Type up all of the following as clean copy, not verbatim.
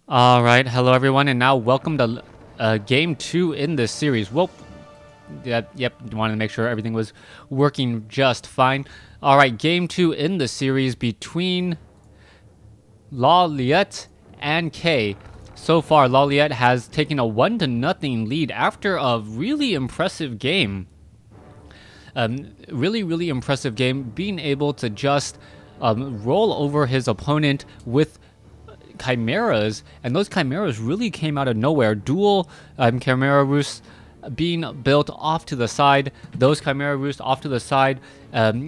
All right, hello everyone, and now welcome to game 2 in this series. Well, yep, wanted to make sure everything was working just fine. All right, game 2 in the series between Lawliet and Kay. So far, Lawliet has taken a 1-0 lead after a really impressive game. Really impressive game, being able to just roll over his opponent with chimeras, and those chimeras really came out of nowhere. Dual chimera roosts being built off to the side, those chimera roosts off to the side,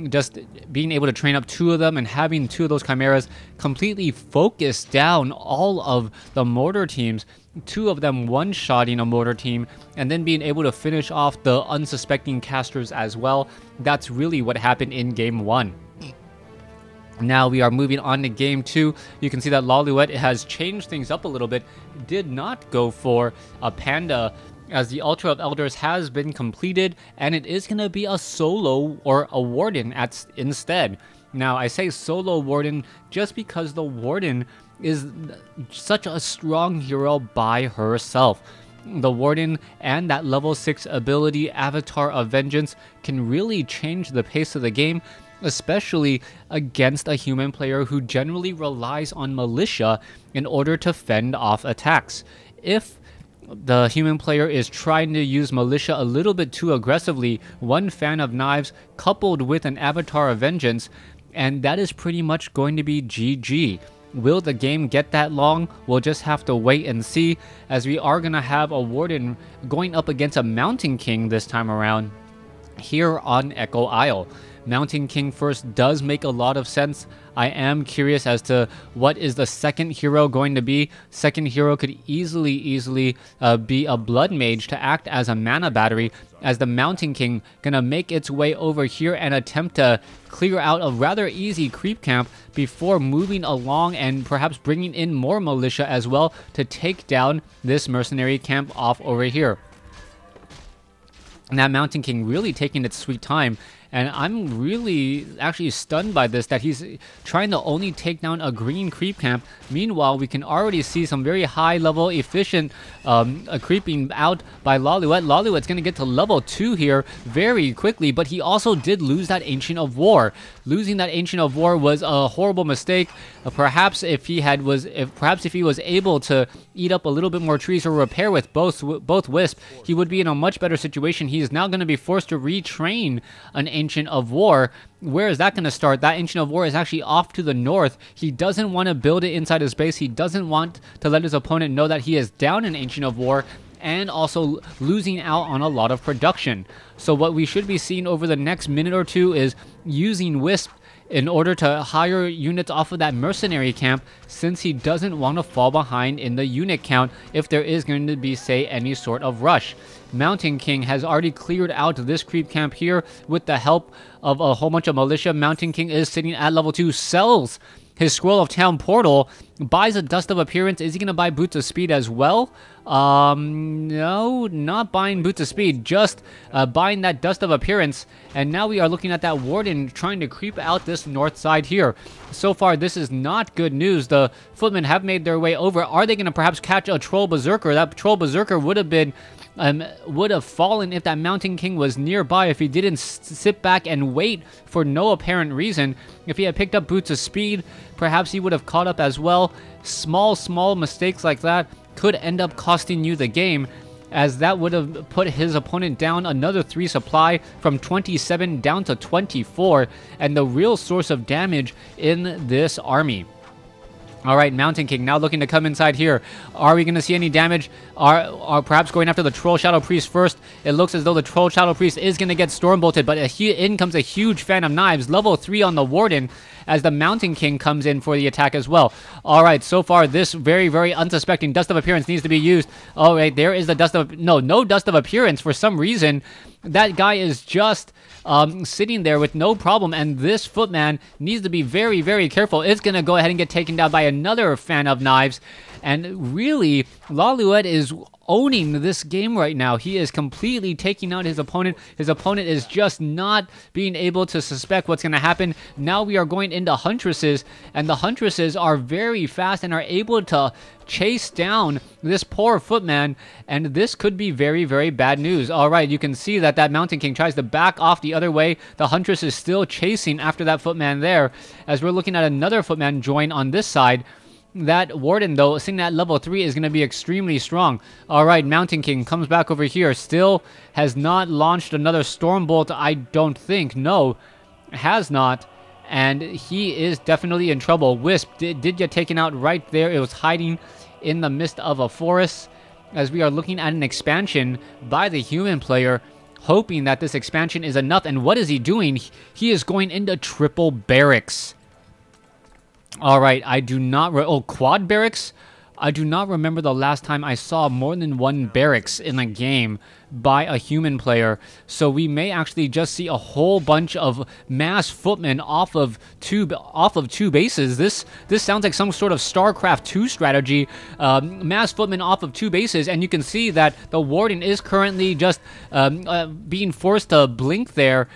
just being able to train up 2 of them and having 2 of those chimeras completely focus down all of the mortar teams, 2 of them one-shotting a mortar team, and then being able to finish off the unsuspecting casters as well. That's really what happened in game 1. Now we are moving on to game 2. You can see that Lawliet has changed things up a little bit. Did not go for a panda, as the Ultra of Elders has been completed, and it is going to be a solo or a warden instead. Now I say solo warden just because the warden is such a strong hero by herself. The warden and that level 6 ability, Avatar of Vengeance, can really change the pace of the game, especially against a human player who generally relies on militia in order to fend off attacks. If the human player is trying to use militia a little bit too aggressively, one fan of knives coupled with an Avatar of Vengeance, and that is pretty much going to be GG. Will the game get that long? We'll just have to wait and see, as we are going to have a warden going up against a Mountain King this time around here on Echo Isle. Mountain King first does make a lot of sense. I am curious as to what is the second hero going to be. Second hero could easily be a Blood Mage to act as a mana battery, as the Mountain King gonna make its way over here and attempt to clear out a rather easy creep camp before moving along and perhaps bringing in more militia as well to take down this mercenary camp off over here. And that Mountain King really taking its sweet time, and I'm really actually stunned by this, that he's trying to only take down a green creep camp. Meanwhile, we can already see some very high level efficient creeping out by Lawliet. Lawliet's going to get to level 2 here very quickly, but he also did lose that Ancient of War. Losing that Ancient of War was a horrible mistake. Perhaps if he was able to eat up a little bit more trees or repair with both Wisp, he would be in a much better situation. He is now going to be forced to retrain an Ancient of War. Where is that going to start? That Ancient of War is actually off to the north. He doesn't want to build it inside his base. He doesn't want to let his opponent know that he is down an Ancient of War, and also losing out on a lot of production. So what we should be seeing over the next minute or two is using Wisp in order to hire units off of that mercenary camp, since he doesn't want to fall behind in the unit count if there is going to be, say, any sort of rush. Mountain King has already cleared out this creep camp here with the help of a whole bunch of militia. Mountain King is sitting at level 2, sells his Scroll of Town portal, buys a Dust of Appearance. Is he going to buy Boots of Speed as well? No, not buying Boots of Speed, just buying that Dust of Appearance. And now we are looking at that warden trying to creep out this north side here. So far, this is not good news. The footmen have made their way over. Are they going to perhaps catch a Troll Berserker? That Troll Berserker would have fallen if that Mountain King was nearby, if he didn't sit back and wait for no apparent reason. If he had picked up Boots of Speed, perhaps he would have caught up as well. Small mistakes like that could end up costing you the game, as that would have put his opponent down another 3 supply from 27 down to 24, and the real source of damage in this army. Alright, Mountain King now looking to come inside here. Are we going to see any damage? Are perhaps going after the Troll Shadow Priest first? It looks as though the Troll Shadow Priest is going to get Storm Bolted, but in comes a huge fan of knives. Level 3 on the Warden, as the Mountain King comes in for the attack as well. Alright, so far this very unsuspecting Dust of Appearance needs to be used. Alright, there is the Dust of... No Dust of Appearance for some reason. That guy is just sitting there with no problem, and this footman needs to be very careful. It's going to go ahead and get taken down by another fan of knives, and really, Lawliet is owning this game right now. He is completely taking out his opponent. His opponent is just not being able to suspect what's going to happen. Now we are going into Huntresses, and the Huntresses are very fast and are able to chase down this poor footman, and this could be very, very bad news. All right, you can see that Mountain King tries to back off the other way. The Huntress is still chasing after that footman there, as we're looking at another footman join on this side. That Warden, though, sitting at level 3 is going to be extremely strong. All right, Mountain King comes back over here. Still has not launched another Stormbolt, I don't think. No, has not. And he is definitely in trouble. Wisp did get taken out right there. It was hiding in the midst of a forest, as we are looking at an expansion by the human player, hoping that this expansion is enough. And what is he doing? He is going into triple barracks. All right, I do not... quad barracks? I do not remember the last time I saw more than one barracks in a game by a human player. So we may actually just see a whole bunch of mass footmen off of two bases. This sounds like some sort of StarCraft 2 strategy. Mass footmen off of 2 bases, and you can see that the Warden is currently just being forced to blink there,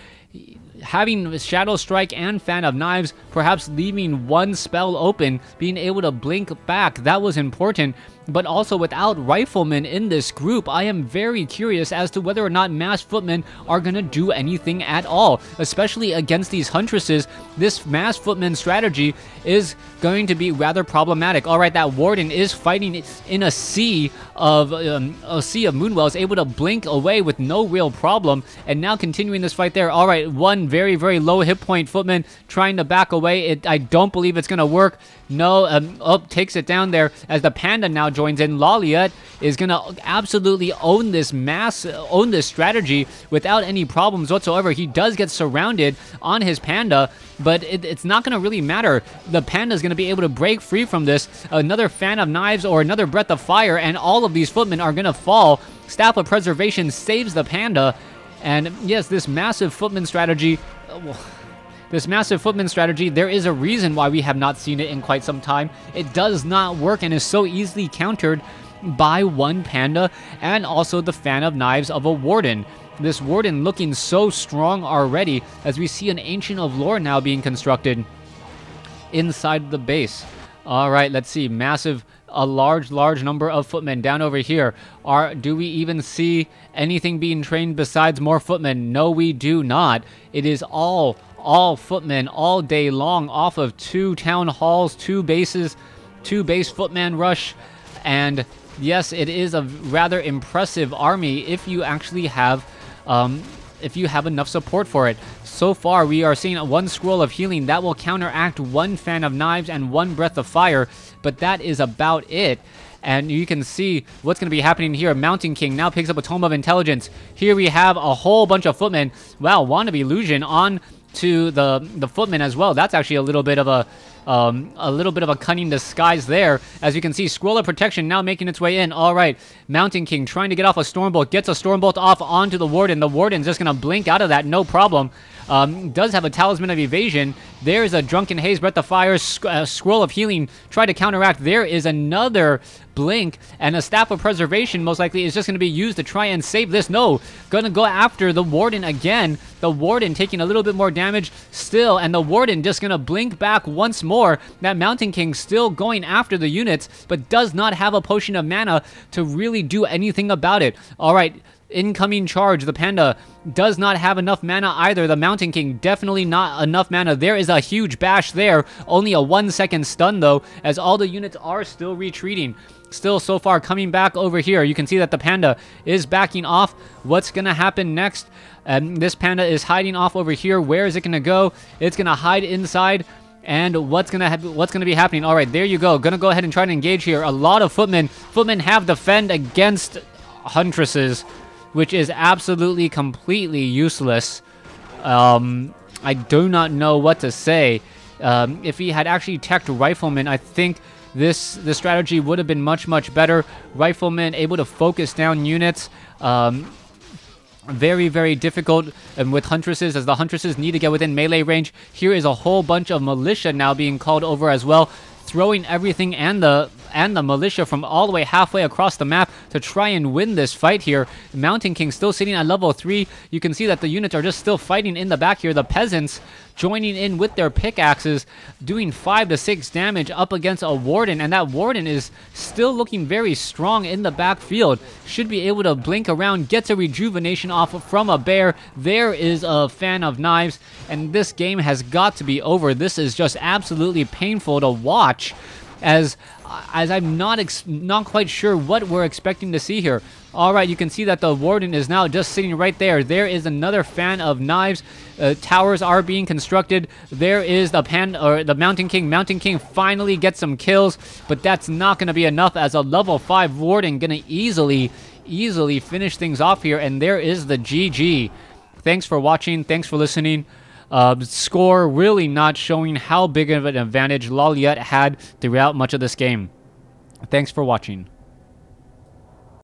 having Shadow Strike and Fan of Knives, perhaps leaving one spell open, being able to blink back. That was important. But also, without Riflemen in this group, I am very curious as to whether or not Mass Footmen are going to do anything at all, especially against these Huntresses. This Mass Footman strategy is going to be rather problematic. All right, that Warden is fighting in a sea of Moonwells, able to blink away with no real problem, and now continuing this fight there. All right, one very, very low hit point Footman trying to back away. I don't believe it's going to work. No, takes it down there as the Panda now joins in. Lawliet is going to absolutely own this strategy without any problems whatsoever. He does get surrounded on his Panda, but it's not going to really matter. The Panda is going to be able to break free from this. Another Fan of Knives or another Breath of Fire, and all of these footmen are going to fall. Staff of Preservation saves the Panda, and yes, this massive footman strategy... there is a reason why we have not seen it in quite some time. It does not work and is so easily countered by one Panda and also the Fan of Knives of a Warden. This Warden looking so strong already, as we see an Ancient of Lore now being constructed inside the base. All right, let's see. A large number of footmen down over here. Do we even see anything being trained besides more footmen? No, we do not. It is all footmen all day long off of 2 town halls, 2 bases, 2 base footman rush. And yes, it is a rather impressive army if you actually have enough support for it. So far, we are seeing 1 Scroll of Healing that will counteract 1 Fan of Knives and 1 Breath of Fire, but that is about it. And you can see what's going to be happening here. Mountain King now picks up a Tome of Intelligence. Here we have a whole bunch of footmen. Wow, Wannabe Illusion on to the footman as well. That's actually a little bit of a cunning disguise there. As you can see, Scroll of Protection now making its way in. All right, Mountain King trying to get off a Stormbolt, gets a Stormbolt off onto the Warden. The Warden's just gonna blink out of that, no problem. Does have a Talisman of Evasion. There's a Drunken Haze, Breath of Fire, Scroll of Healing, try to counteract. There is another blink, and a Staff of Preservation most likely is just going to be used to try and save this. No, gonna go after the Warden again. The Warden taking a little bit more damage still, and the Warden just gonna blink back once more. That Mountain King still going after the units, but does not have a Potion of Mana to really do anything about it. All right, incoming charge. The Panda does not have enough mana either. The Mountain King definitely not enough mana. There is a huge bash there. Only a 1-second stun though, as all the units are still retreating. Still so far coming back over here. You can see that the Panda is backing off. What's gonna happen next? This Panda is hiding off over here. Where is it gonna go? It's gonna hide inside. And what's gonna be happening? All right, there you go. Gonna go ahead and try to engage here. A lot of footmen. Footmen have defend against Huntresses, which is absolutely completely useless. I do not know what to say. If he had actually teched Rifleman, I think this strategy would have been much better. Rifleman able to focus down units. Very, very difficult with Huntresses, as the Huntresses need to get within melee range. Here is a whole bunch of militia now being called over as well, throwing everything and the and the militia from all the way halfway across the map to try and win this fight here. The Mountain King still sitting at level 3. You can see that the units are just still fighting in the back here. The peasants joining in with their pickaxes, doing 5 to 6 damage up against a warden, and that warden is still looking very strong in the backfield. Should be able to blink around, gets a rejuvenation off from a bear. There is a fan of knives, and this game has got to be over. This is just absolutely painful to watch, as I'm not quite sure what we're expecting to see here. Alright, you can see that the warden is now just sitting right there. There is another fan of knives. Towers are being constructed. There is the Mountain King. Mountain King finally gets some kills, but that's not going to be enough, as a level 5 warden going to easily finish things off here, and there is the GG. Thanks for watching. Thanks for listening. Score really not showing how big of an advantage Lawliet had throughout much of this game. Thanks for watching.